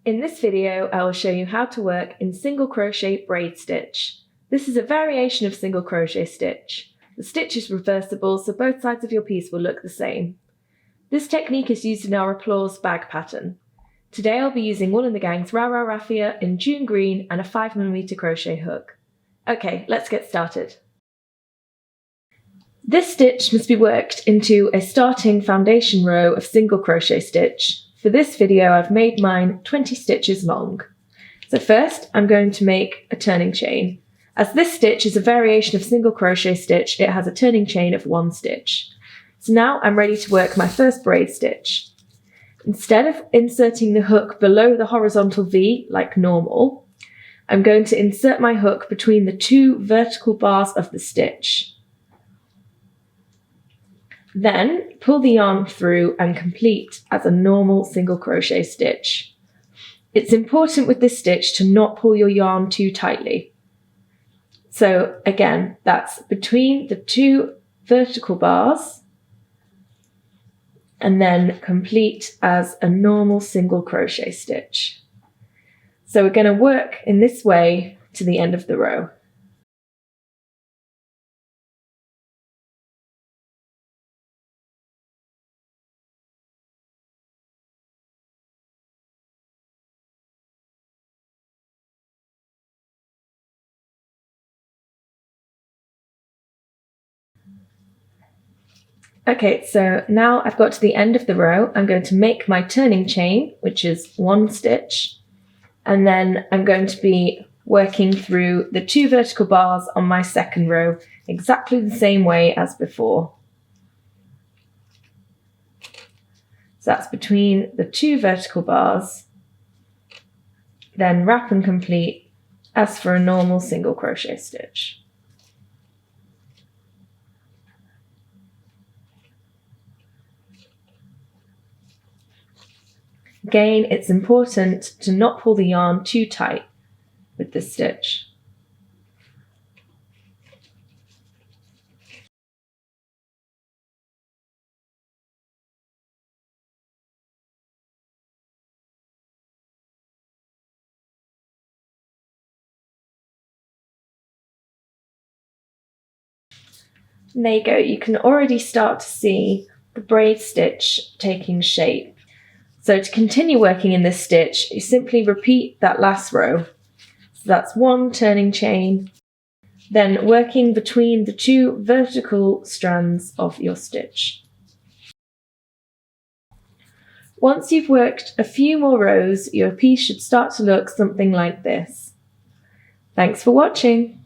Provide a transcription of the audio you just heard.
In this video, I will show you how to work in single crochet braid stitch. This is a variation of single crochet stitch. The stitch is reversible, so both sides of your piece will look the same. This technique is used in our applause bag pattern. Today I'll be using Wool and the Gang's Rara Raffia in June Green and a 5mm crochet hook. Okay, let's get started. This stitch must be worked into a starting foundation row of single crochet stitch. For this video, I've made mine 20 stitches long. So first, I'm going to make a turning chain. As this stitch is a variation of single crochet stitch, it has a turning chain of 1 stitch. So now I'm ready to work my first braid stitch. Instead of inserting the hook below the horizontal V like normal, I'm going to insert my hook between the 2 vertical bars of the stitch. Then pull the yarn through and complete as a normal single crochet stitch. It's important with this stitch to not pull your yarn too tightly. So again, that's between the 2 vertical bars and then complete as a normal single crochet stitch. So we're going to work in this way to the end of the row. Okay, so now I've got to the end of the row. I'm going to make my turning chain, which is 1 stitch, and then I'm going to be working through the 2 vertical bars on my second row exactly the same way as before. So that's between the 2 vertical bars, then wrap and complete as for a normal single crochet stitch. Again, it's important to not pull the yarn too tight with this stitch. And there you go, you can already start to see the braid stitch taking shape. So to continue working in this stitch, you simply repeat that last row. So that's 1 turning chain, then working between the 2 vertical strands of your stitch. Once you've worked a few more rows, your piece should start to look something like this. Thanks for watching.